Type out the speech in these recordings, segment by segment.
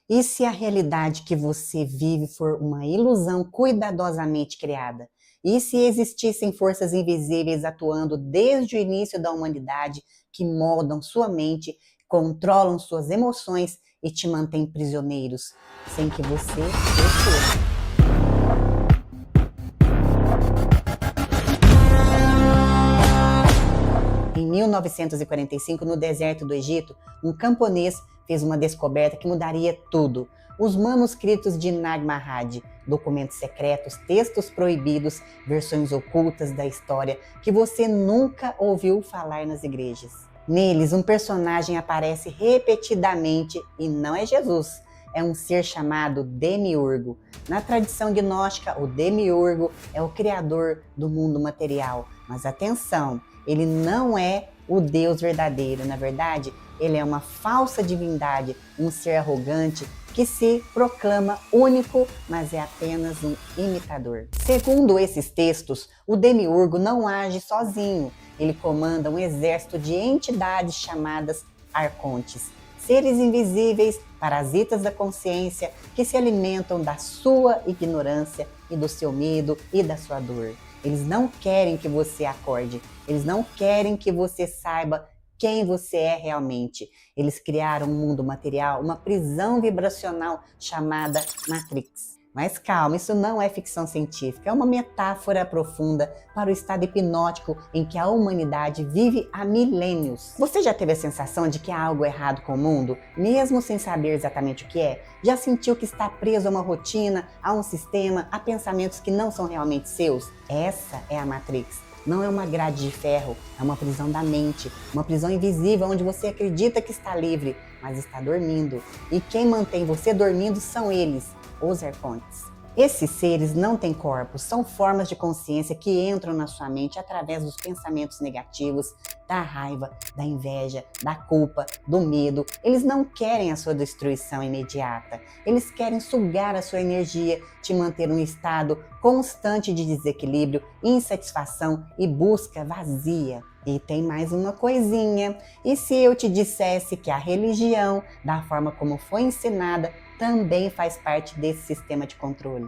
E se a realidade que você vive for uma ilusão cuidadosamente criada? E se existissem forças invisíveis atuando desde o início da humanidade que moldam sua mente, controlam suas emoções e te mantêm prisioneiros, sem que você perceba? Em 1945, no deserto do Egito, um camponês fez uma descoberta que mudaria tudo. Os manuscritos de Nag Hammadi, documentos secretos, textos proibidos, versões ocultas da história que você nunca ouviu falar nas igrejas. Neles, um personagem aparece repetidamente e não é Jesus. É um ser chamado Demiurgo. Na tradição gnóstica, o Demiurgo é o criador do mundo material. Mas atenção, ele não é o Deus verdadeiro. Na verdade, ele é uma falsa divindade, um ser arrogante que se proclama único, mas é apenas um imitador. Segundo esses textos, o Demiurgo não age sozinho. Ele comanda um exército de entidades chamadas arcontes, seres invisíveis, parasitas da consciência, que se alimentam da sua ignorância e do seu medo e da sua dor. Eles não querem que você acorde, eles não querem que você saiba quem você é realmente. Eles criaram um mundo material, uma prisão vibracional chamada Matrix. Mas calma, isso não é ficção científica, é uma metáfora profunda para o estado hipnótico em que a humanidade vive há milênios. Você já teve a sensação de que há algo errado com o mundo, mesmo sem saber exatamente o que é? Já sentiu que está preso a uma rotina, a um sistema, a pensamentos que não são realmente seus? Essa é a Matrix. Não é uma grade de ferro, é uma prisão da mente, uma prisão invisível onde você acredita que está livre, mas está dormindo. E quem mantém você dormindo são eles, os arcontes. Esses seres não têm corpos, são formas de consciência que entram na sua mente através dos pensamentos negativos, da raiva, da inveja, da culpa, do medo. Eles não querem a sua destruição imediata. Eles querem sugar a sua energia, te manter num estado constante de desequilíbrio, insatisfação e busca vazia. E tem mais uma coisinha. E se eu te dissesse que a religião, da forma como foi ensinada, também faz parte desse sistema de controle?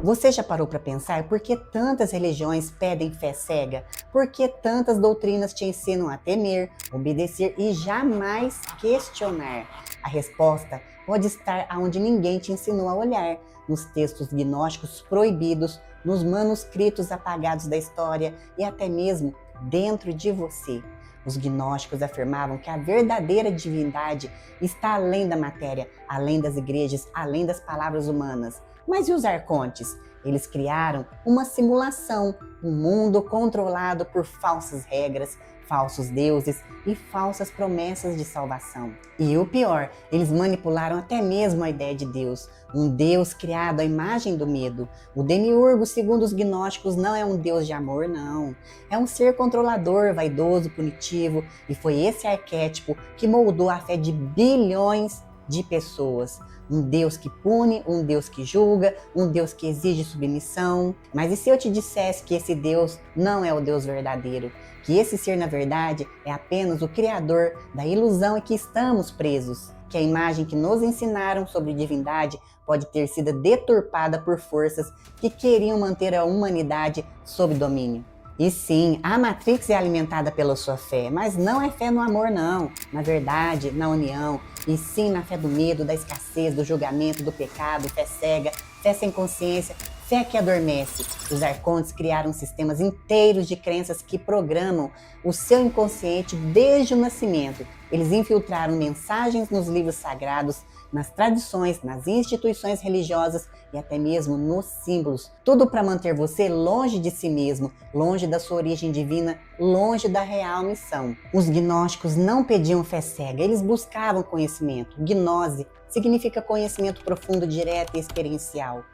Você já parou para pensar por que tantas religiões pedem fé cega? Por que tantas doutrinas te ensinam a temer, obedecer e jamais questionar? A resposta pode estar onde ninguém te ensinou a olhar, nos textos gnósticos proibidos, nos manuscritos apagados da história e até mesmo dentro de você. Os gnósticos afirmavam que a verdadeira divindade está além da matéria, além das igrejas, além das palavras humanas. Mas e os arcontes? Eles criaram uma simulação, um mundo controlado por falsas regras, falsos deuses e falsas promessas de salvação. E o pior, eles manipularam até mesmo a ideia de Deus, um Deus criado à imagem do medo. O Demiurgo, segundo os gnósticos, não é um Deus de amor, não. É um ser controlador, vaidoso, punitivo, e foi esse arquétipo que moldou a fé de bilhões de pessoas. Um Deus que pune, um Deus que julga, um Deus que exige submissão. Mas e se eu te dissesse que esse Deus não é o Deus verdadeiro? Que esse ser, na verdade, é apenas o criador da ilusão em que estamos presos? Que a imagem que nos ensinaram sobre divindade pode ter sido deturpada por forças que queriam manter a humanidade sob domínio? E sim, a Matrix é alimentada pela sua fé, mas não é fé no amor não, na verdade, na união, e sim na fé do medo, da escassez, do julgamento, do pecado, fé cega, fé sem consciência, fé que adormece. Os arcontes criaram sistemas inteiros de crenças que programam o seu inconsciente desde o nascimento. Eles infiltraram mensagens nos livros sagrados, nas tradições, nas instituições religiosas e até mesmo nos símbolos. Tudo para manter você longe de si mesmo, longe da sua origem divina, longe da real missão. Os gnósticos não pediam fé cega, eles buscavam conhecimento. Gnose significa conhecimento profundo, direto e experiencial.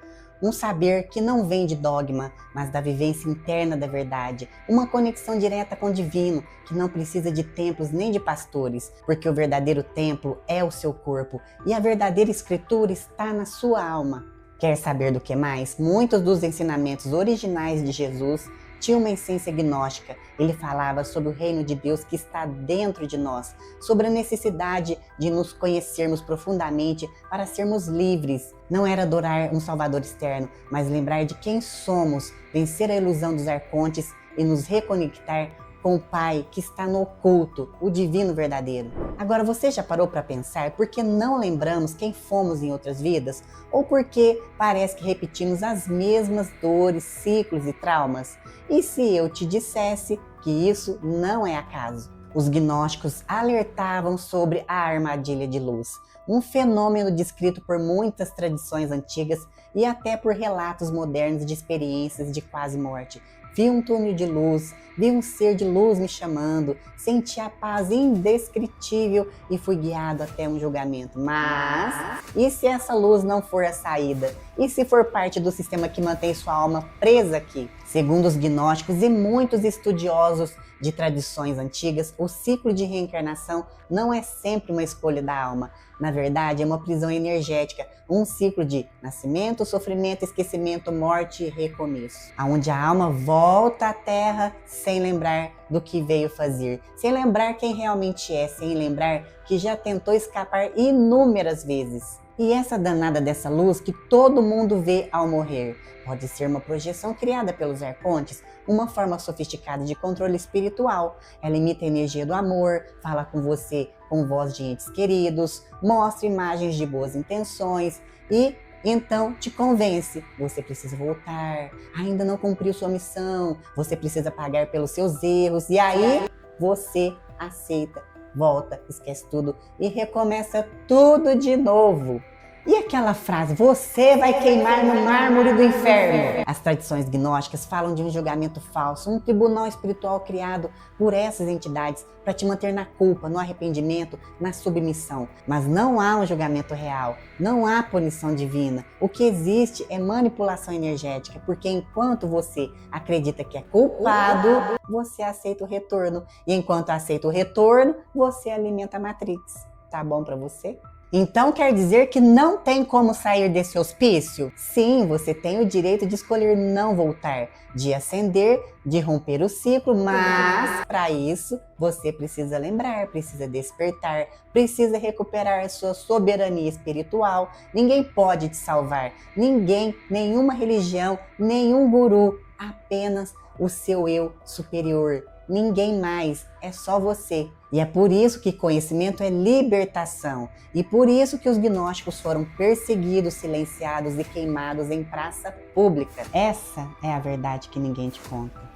Um saber que não vem de dogma, mas da vivência interna da verdade. Uma conexão direta com o divino, que não precisa de templos nem de pastores, porque o verdadeiro templo é o seu corpo e a verdadeira escritura está na sua alma. Quer saber do que mais? Muitos dos ensinamentos originais de Jesus tinha uma essência gnóstica. Ele falava sobre o reino de Deus que está dentro de nós, sobre a necessidade de nos conhecermos profundamente para sermos livres. Não era adorar um Salvador externo, mas lembrar de quem somos, vencer a ilusão dos arcontes e nos reconectar com o Pai que está no oculto, o divino verdadeiro. Agora, você já parou para pensar por que não lembramos quem fomos em outras vidas? Ou porque parece que repetimos as mesmas dores, ciclos e traumas? E se eu te dissesse que isso não é acaso? Os gnósticos alertavam sobre a armadilha de luz, um fenômeno descrito por muitas tradições antigas e até por relatos modernos de experiências de quase morte. Vi um túnel de luz, vi um ser de luz me chamando, senti a paz indescritível e fui guiado até um julgamento. Mas, e se essa luz não for a saída? E se for parte do sistema que mantém sua alma presa aqui? Segundo os gnósticos e muitos estudiosos de tradições antigas, o ciclo de reencarnação não é sempre uma escolha da alma. Na verdade, é uma prisão energética, um ciclo de nascimento, sofrimento, esquecimento, morte e recomeço, onde a alma volta à Terra sem lembrar do que veio fazer, sem lembrar quem realmente é, sem lembrar que já tentou escapar inúmeras vezes. E essa danada dessa luz que todo mundo vê ao morrer pode ser uma projeção criada pelos arcontes, uma forma sofisticada de controle espiritual. Ela imita a energia do amor, fala com você com voz de entes queridos, mostra imagens de boas intenções e então te convence. Você precisa voltar, ainda não cumpriu sua missão, você precisa pagar pelos seus erros e aí você aceita. Volta, esquece tudo e recomeça tudo de novo. E aquela frase, você vai queimar no mármore do inferno? As tradições gnósticas falam de um julgamento falso, um tribunal espiritual criado por essas entidades para te manter na culpa, no arrependimento, na submissão. Mas não há um julgamento real, não há punição divina. O que existe é manipulação energética, porque enquanto você acredita que é culpado, você aceita o retorno. E enquanto aceita o retorno, você alimenta a Matrix. Tá bom para você? Então quer dizer que não tem como sair desse hospício? Sim, você tem o direito de escolher não voltar, de ascender, de romper o ciclo, mas para isso você precisa lembrar, precisa despertar, precisa recuperar a sua soberania espiritual. Ninguém pode te salvar, ninguém, nenhuma religião, nenhum guru, apenas o seu eu superior. Ninguém mais, é só você. E é por isso que conhecimento é libertação. E por isso que os gnósticos foram perseguidos, silenciados e queimados em praça pública. Essa é a verdade que ninguém te conta.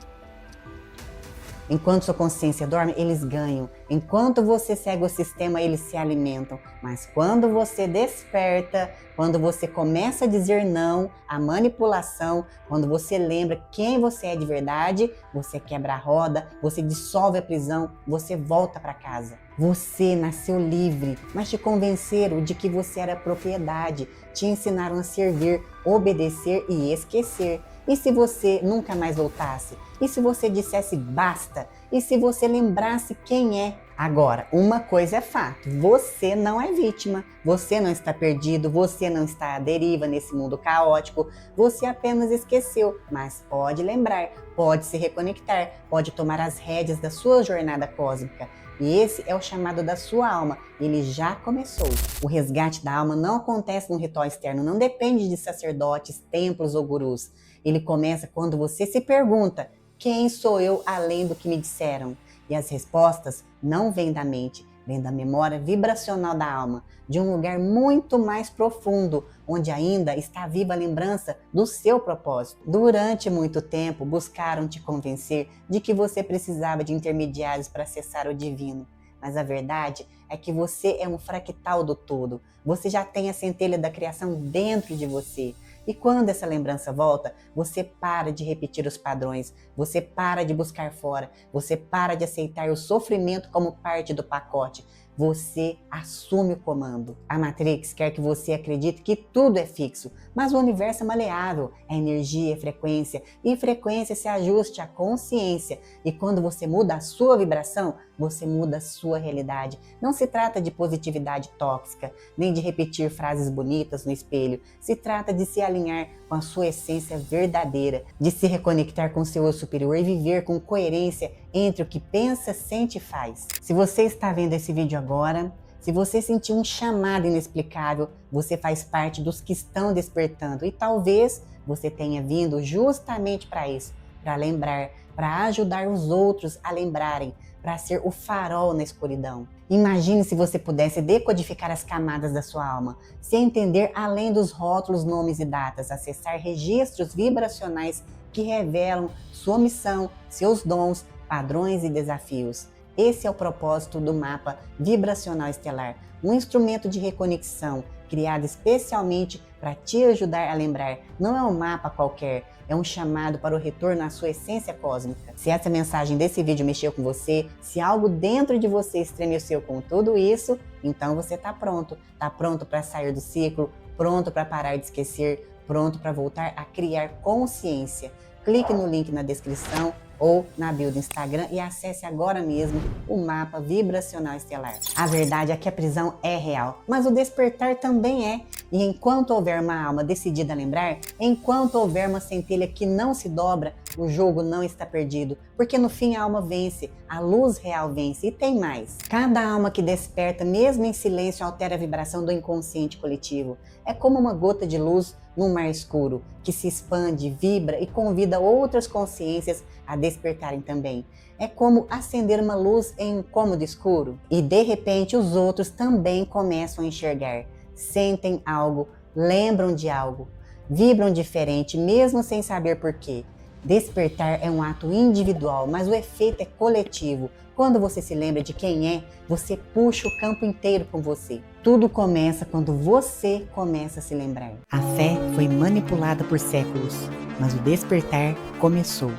Enquanto sua consciência dorme, eles ganham. Enquanto você segue o sistema, eles se alimentam. Mas quando você desperta, quando você começa a dizer não à manipulação, quando você lembra quem você é de verdade, você quebra a roda, você dissolve a prisão, você volta para casa. Você nasceu livre, mas te convenceram de que você era propriedade, te ensinaram a servir, obedecer e esquecer. E se você nunca mais voltasse? E se você dissesse basta? E se você lembrasse quem é? Agora, uma coisa é fato, você não é vítima, você não está perdido, você não está à deriva nesse mundo caótico, você apenas esqueceu, mas pode lembrar, pode se reconectar, pode tomar as rédeas da sua jornada cósmica. E esse é o chamado da sua alma, ele já começou. O resgate da alma não acontece num ritual externo, não depende de sacerdotes, templos ou gurus. Ele começa quando você se pergunta, quem sou eu além do que me disseram? E as respostas não vêm da mente, vêm da memória vibracional da alma, de um lugar muito mais profundo, onde ainda está viva a lembrança do seu propósito. Durante muito tempo, buscaram te convencer de que você precisava de intermediários para acessar o divino. Mas a verdade é que você é um fractal do todo. Você já tem a centelha da criação dentro de você. E quando essa lembrança volta, você para de repetir os padrões, você para de buscar fora, você para de aceitar o sofrimento como parte do pacote, você assume o comando. A Matrix quer que você acredite que tudo é fixo, mas o universo é maleável, é energia, é frequência, e frequência se ajuste à consciência. E quando você muda a sua vibração, você muda a sua realidade. Não se trata de positividade tóxica, nem de repetir frases bonitas no espelho. Se trata de se alinhar com a sua essência verdadeira, de se reconectar com seu eu superior e viver com coerência entre o que pensa, sente e faz. Se você está vendo esse vídeo agora, se você sentiu um chamado inexplicável, você faz parte dos que estão despertando e talvez você tenha vindo justamente para isso, para lembrar, para ajudar os outros a lembrarem, para ser o farol na escuridão. Imagine se você pudesse decodificar as camadas da sua alma, se entender além dos rótulos, nomes e datas, acessar registros vibracionais que revelam sua missão, seus dons, padrões e desafios. Esse é o propósito do mapa vibracional estelar, um instrumento de reconexão criado especialmente para te ajudar a lembrar. Não é um mapa qualquer, é um chamado para o retorno à sua essência cósmica. Se essa mensagem desse vídeo mexeu com você, se algo dentro de você estremeceu com tudo isso, então você está pronto. Está pronto para sair do ciclo, pronto para parar de esquecer, pronto para voltar a criar consciência. Clique no link na descrição ou na bio do Instagram e acesse agora mesmo o mapa vibracional estelar. A verdade é que a prisão é real, mas o despertar também é. E enquanto houver uma alma decidida a lembrar, enquanto houver uma centelha que não se dobra, o jogo não está perdido, porque no fim a alma vence, a luz real vence e tem mais. Cada alma que desperta, mesmo em silêncio, altera a vibração do inconsciente coletivo. É como uma gota de luz num mar escuro, que se expande, vibra e convida outras consciências a despertarem também. É como acender uma luz em um cômodo escuro e de repente os outros também começam a enxergar, sentem algo, lembram de algo, vibram diferente mesmo sem saber por quê. Despertar é um ato individual, mas o efeito é coletivo. Quando você se lembra de quem é, você puxa o campo inteiro com você. Tudo começa quando você começa a se lembrar. A fé foi manipulada por séculos, mas o despertar começou.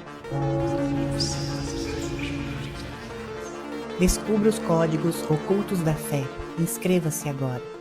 Descubra os códigos ocultos da fé. Inscreva-se agora.